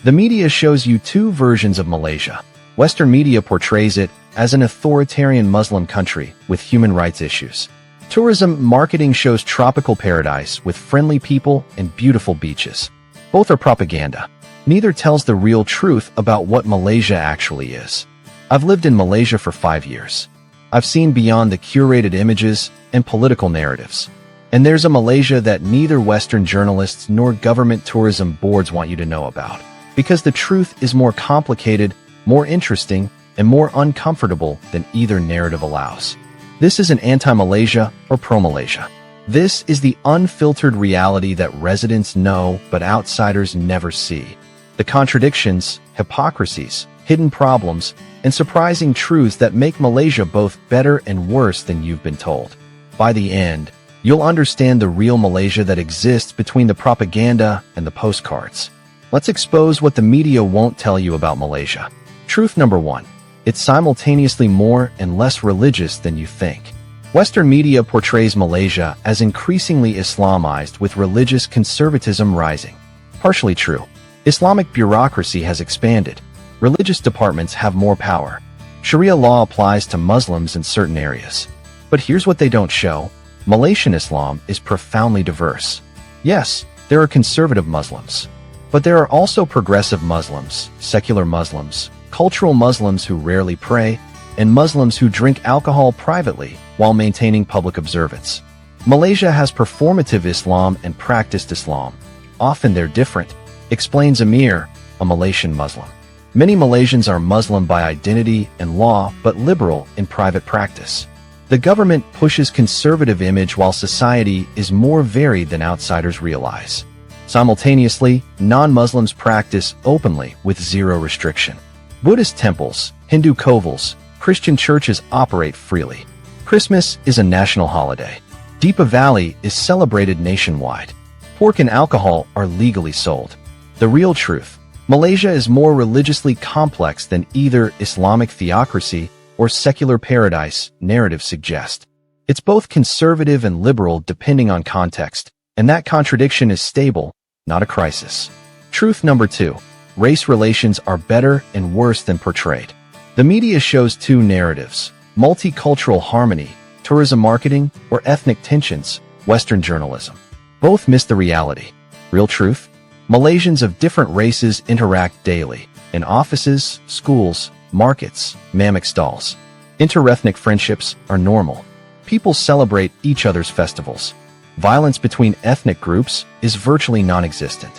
The media shows you two versions of Malaysia. Western media portrays it as an authoritarian Muslim country with human rights issues. Tourism marketing shows tropical paradise with friendly people and beautiful beaches. Both are propaganda. Neither tells the real truth about what Malaysia actually is. I've lived in Malaysia for 5 years. I've seen beyond the curated images and political narratives. And there's a Malaysia that neither Western journalists nor government tourism boards want you to know about. Because the truth is more complicated, more interesting, and more uncomfortable than either narrative allows. This isn't anti-Malaysia or pro-Malaysia. This is the unfiltered reality that residents know but outsiders never see. The contradictions, hypocrisies, hidden problems, and surprising truths that make Malaysia both better and worse than you've been told. By the end, you'll understand the real Malaysia that exists between the propaganda and the postcards. Let's expose what the media won't tell you about Malaysia. Truth number 1. It's simultaneously more and less religious than you think. Western media portrays Malaysia as increasingly Islamized with religious conservatism rising. Partially true. Islamic bureaucracy has expanded. Religious departments have more power. Sharia law applies to Muslims in certain areas. But here's what they don't show. Malaysian Islam is profoundly diverse. Yes, there are conservative Muslims. But there are also progressive Muslims, secular Muslims, cultural Muslims who rarely pray, and Muslims who drink alcohol privately while maintaining public observance. Malaysia has performative Islam and practiced Islam. Often they're different, explains Amir, a Malaysian Muslim. Many Malaysians are Muslim by identity and law, but liberal in private practice. The government pushes conservative image while society is more varied than outsiders realize. Simultaneously, non-Muslims practice openly with zero restriction. Buddhist temples, Hindu kovils, Christian churches operate freely. Christmas is a national holiday. Deepavali is celebrated nationwide. Pork and alcohol are legally sold. The real truth: Malaysia is more religiously complex than either Islamic theocracy or secular paradise narratives suggest. It's both conservative and liberal depending on context, and that contradiction is stable, not a crisis. Truth number 2. Race relations are better and worse than portrayed. The media shows two narratives: multicultural harmony, tourism marketing, or ethnic tensions, Western journalism. Both miss the reality. Real truth: Malaysians of different races interact daily, in offices, schools, markets, mamak stalls. Interethnic friendships are normal. People celebrate each other's festivals. Violence between ethnic groups is virtually non-existent.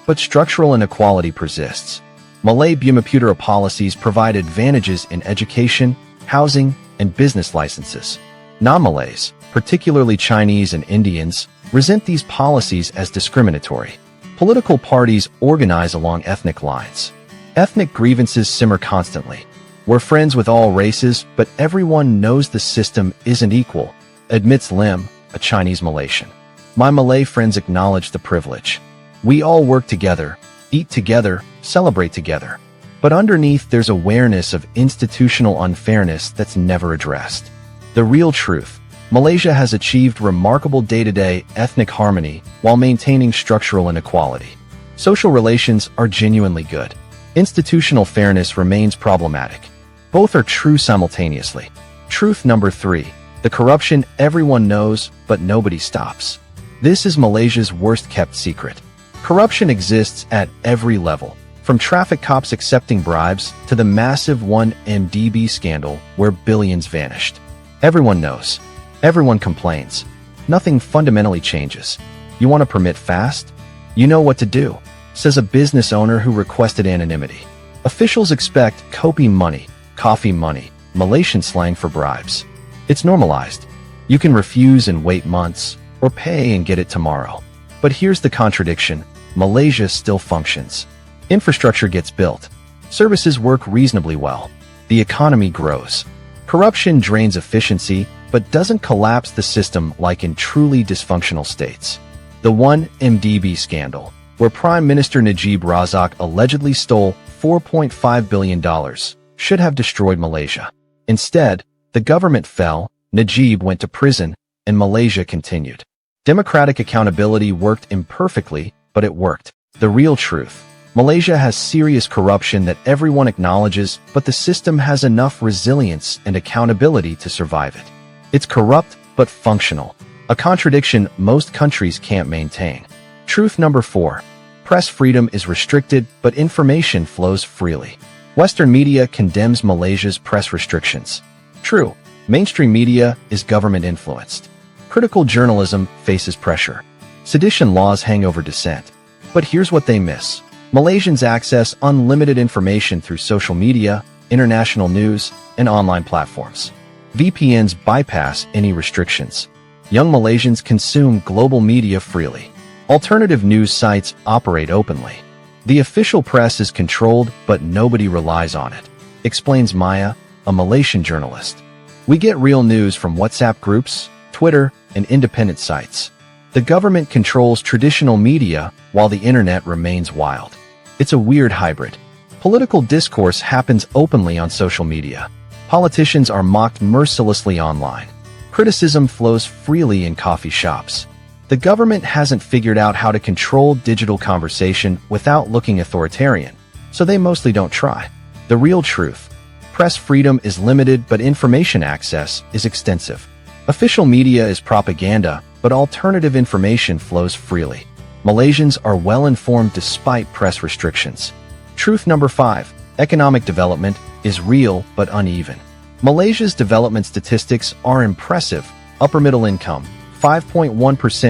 But structural inequality persists. Malay Bumiputera policies provide advantages in education, housing, and business licenses. Non-Malays, particularly Chinese and Indians, resent these policies as discriminatory. Political parties organize along ethnic lines. Ethnic grievances simmer constantly. We're friends with all races, but everyone knows the system isn't equal, admits Lim, a Chinese Malaysian. My Malay friends acknowledge the privilege. We all work together, eat together, celebrate together. But underneath there's awareness of institutional unfairness that's never addressed. The real truth: Malaysia has achieved remarkable day-to-day ethnic harmony while maintaining structural inequality. Social relations are genuinely good. Institutional fairness remains problematic. Both are true simultaneously. Truth number 3. The corruption everyone knows, but nobody stops. This is Malaysia's worst-kept secret. Corruption exists at every level, from traffic cops accepting bribes to the massive 1MDB scandal where billions vanished. Everyone knows. Everyone complains. Nothing fundamentally changes. You want a permit fast? You know what to do, says a business owner who requested anonymity. Officials expect kopi money, coffee money, Malaysian slang for bribes. It's normalized. You can refuse and wait months, or pay and get it tomorrow. But here's the contradiction: Malaysia still functions. Infrastructure gets built. Services work reasonably well. The economy grows. Corruption drains efficiency, but doesn't collapse the system like in truly dysfunctional states. The 1MDB scandal, where Prime Minister Najib Razak allegedly stole $4.5 billion, should have destroyed Malaysia. Instead, the government fell, Najib went to prison, and Malaysia continued. Democratic accountability worked imperfectly, but it worked. The real truth: Malaysia has serious corruption that everyone acknowledges, but the system has enough resilience and accountability to survive it. It's corrupt, but functional, a contradiction most countries can't maintain. Truth number 4. Press freedom is restricted, but information flows freely. Western media condemns Malaysia's press restrictions. True, mainstream media is government-influenced. Critical journalism faces pressure. Sedition laws hang over dissent. But here's what they miss. Malaysians access unlimited information through social media, international news, and online platforms. VPNs bypass any restrictions. Young Malaysians consume global media freely. Alternative news sites operate openly. The official press is controlled, but nobody relies on it, explains Maya, a Malaysian journalist. We get real news from WhatsApp groups, Twitter, and independent sites. The government controls traditional media while the internet remains wild. It's a weird hybrid. Political discourse happens openly on social media. Politicians are mocked mercilessly online. Criticism flows freely in coffee shops. The government hasn't figured out how to control digital conversation without looking authoritarian, so they mostly don't try. The real truth. Press freedom is limited, but information access is extensive. Official media is propaganda, but alternative information flows freely. Malaysians are well-informed despite press restrictions. Truth number 5. Economic development is real but uneven. Malaysia's development statistics are impressive. Upper middle income, 5.1%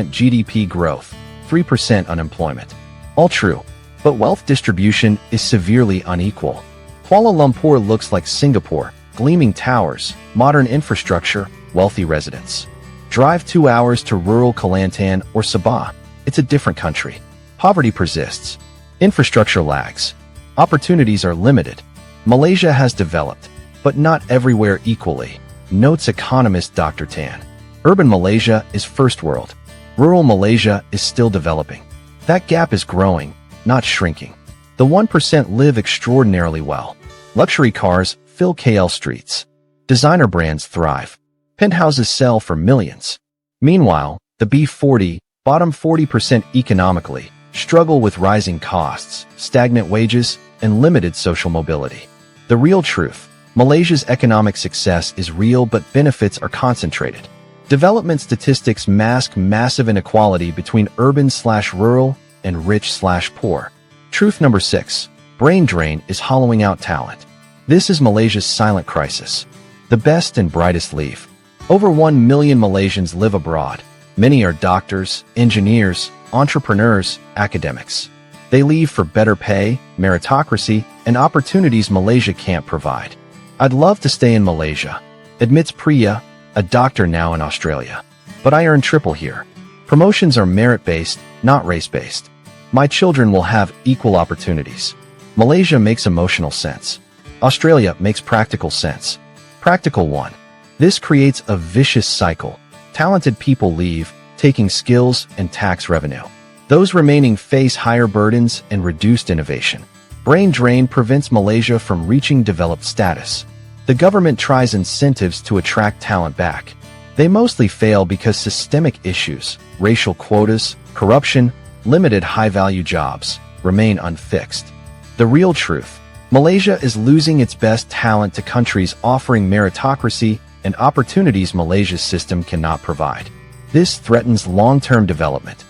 GDP growth, 3% unemployment. All true, but wealth distribution is severely unequal. Kuala Lumpur looks like Singapore, gleaming towers, modern infrastructure, wealthy residents. Drive 2 hours to rural Kelantan or Sabah. It's a different country. Poverty persists. Infrastructure lags. Opportunities are limited. Malaysia has developed, but not everywhere equally, notes economist Dr. Tan. Urban Malaysia is first world. Rural Malaysia is still developing. That gap is growing, not shrinking. The 1% live extraordinarily well. Luxury cars fill KL streets. Designer brands thrive. Penthouses sell for millions. Meanwhile, the B40, bottom 40% economically, struggle with rising costs, stagnant wages, and limited social mobility. The real truth. Malaysia's economic success is real, but benefits are concentrated. Development statistics mask massive inequality between urban/rural and rich/poor. Truth number 6. Brain drain is hollowing out talent. This is Malaysia's silent crisis. The best and brightest leave. Over 1 million Malaysians live abroad. Many are doctors, engineers, entrepreneurs, academics. They leave for better pay, meritocracy, and opportunities Malaysia can't provide. I'd love to stay in Malaysia, admits Priya, a doctor now in Australia. But I earn triple here. Promotions are merit-based, not race-based. My children will have equal opportunities. Malaysia makes emotional sense. Australia makes practical sense. Practical 1. This creates a vicious cycle. Talented people leave, taking skills and tax revenue. Those remaining face higher burdens and reduced innovation. Brain drain prevents Malaysia from reaching developed status. The government tries incentives to attract talent back. They mostly fail because systemic issues, racial quotas, corruption, limited high-value jobs, remain unfixed. The real truth. Malaysia is losing its best talent to countries offering meritocracy and opportunities Malaysia's system cannot provide. This threatens long-term development.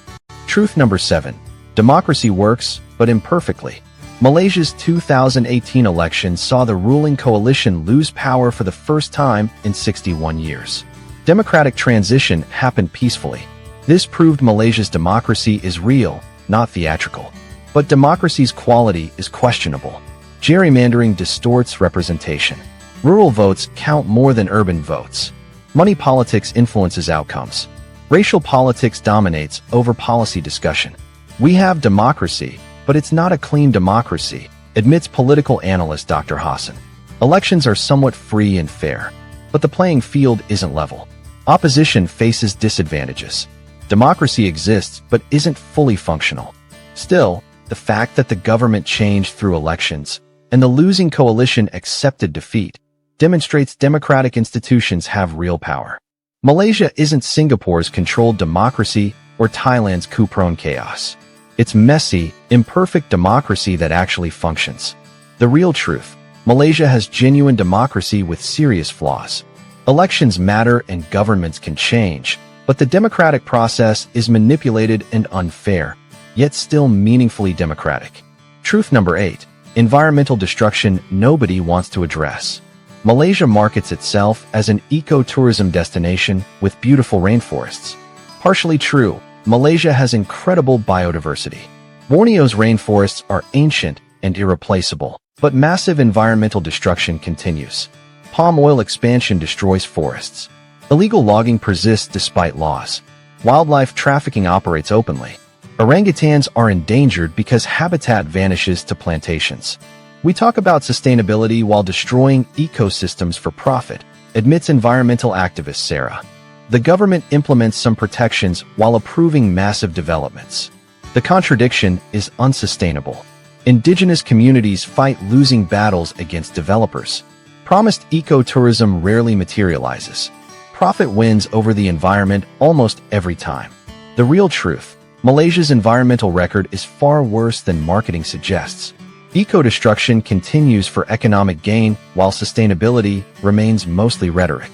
Truth number 7. Democracy works, but imperfectly. Malaysia's 2018 election saw the ruling coalition lose power for the first time in 61 years. Democratic transition happened peacefully. This proved Malaysia's democracy is real, not theatrical. But democracy's quality is questionable. Gerrymandering distorts representation. Rural votes count more than urban votes. Money politics influences outcomes. Racial politics dominates over policy discussion. We have democracy, but it's not a clean democracy, admits political analyst Dr. Hassan. Elections are somewhat free and fair, but the playing field isn't level. Opposition faces disadvantages. Democracy exists but isn't fully functional. Still, the fact that the government changed through elections and the losing coalition accepted defeat demonstrates democratic institutions have real power. Malaysia isn't Singapore's controlled democracy or Thailand's coup-prone chaos. It's messy, imperfect democracy that actually functions. The real truth: Malaysia has genuine democracy with serious flaws. Elections matter and governments can change, but the democratic process is manipulated and unfair, yet still meaningfully democratic. Truth number 8. Environmental destruction nobody wants to address. Malaysia markets itself as an ecotourism destination with beautiful rainforests. Partially true, Malaysia has incredible biodiversity. Borneo's rainforests are ancient and irreplaceable, but massive environmental destruction continues. Palm oil expansion destroys forests. Illegal logging persists despite laws. Wildlife trafficking operates openly. Orangutans are endangered because habitat vanishes to plantations. We talk about sustainability while destroying ecosystems for profit, admits environmental activist Sarah. The government implements some protections while approving massive developments. The contradiction is unsustainable. Indigenous communities fight losing battles against developers. Promised ecotourism rarely materializes. Profit wins over the environment almost every time. The real truth: Malaysia's environmental record is far worse than marketing suggests. Eco-destruction continues for economic gain, while sustainability remains mostly rhetoric.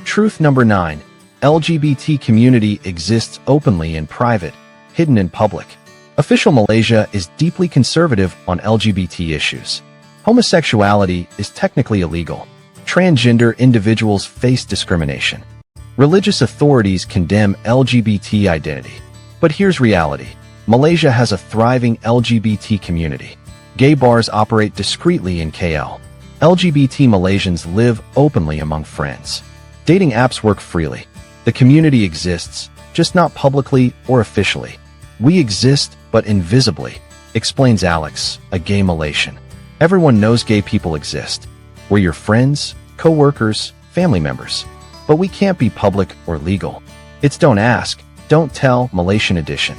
Truth number 9. LGBT community exists openly in private, hidden in public. Official Malaysia is deeply conservative on LGBT issues. Homosexuality is technically illegal. Transgender individuals face discrimination. Religious authorities condemn LGBT identity. But here's reality: Malaysia has a thriving LGBT community. Gay bars operate discreetly in KL. LGBT Malaysians live openly among friends. Dating apps work freely. The community exists, just not publicly or officially. We exist, but invisibly, explains Alex, a gay Malaysian. Everyone knows gay people exist. We're your friends, co-workers, family members. But we can't be public or legal. It's don't ask, don't tell Malaysian edition.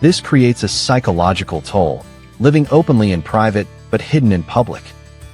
This creates a psychological toll, living openly in private but hidden in public.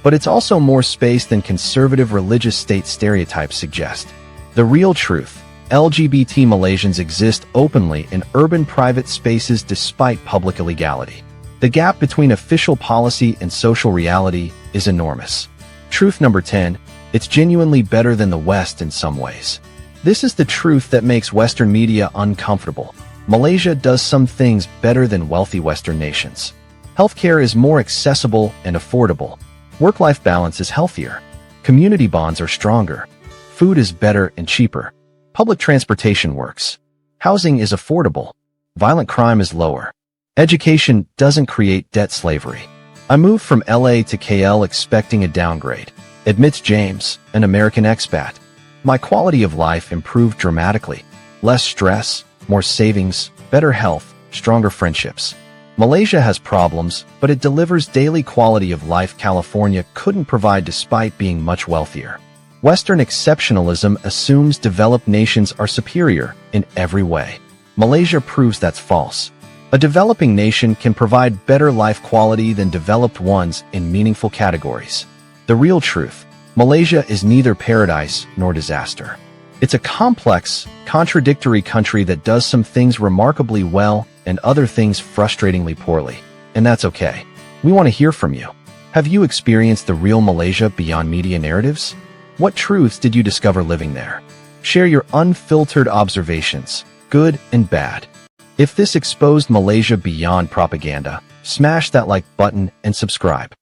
But it's also more space than conservative religious state stereotypes suggest. The real truth: LGBT Malaysians exist openly in urban private spaces despite public illegality. The gap between official policy and social reality is enormous. Truth number 10. It's genuinely better than the West in some ways. This is the truth that makes Western media uncomfortable. Malaysia does some things better than wealthy Western nations. Healthcare is more accessible and affordable. Work-life balance is healthier. Community bonds are stronger. Food is better and cheaper. Public transportation works. Housing is affordable. Violent crime is lower. Education doesn't create debt slavery. I moved from LA to KL expecting a downgrade, admits James, an American expat. My quality of life improved dramatically. Less stress, more savings, better health, stronger friendships. Malaysia has problems, but it delivers daily quality of life California couldn't provide despite being much wealthier. Western exceptionalism assumes developed nations are superior in every way. Malaysia proves that's false. A developing nation can provide better life quality than developed ones in meaningful categories. The real truth: Malaysia is neither paradise nor disaster. It's a complex, contradictory country that does some things remarkably well and other things frustratingly poorly. And that's okay. We want to hear from you. Have you experienced the real Malaysia beyond media narratives? What truths did you discover living there? Share your unfiltered observations, good and bad. If this exposed Malaysia beyond propaganda, smash that like button and subscribe.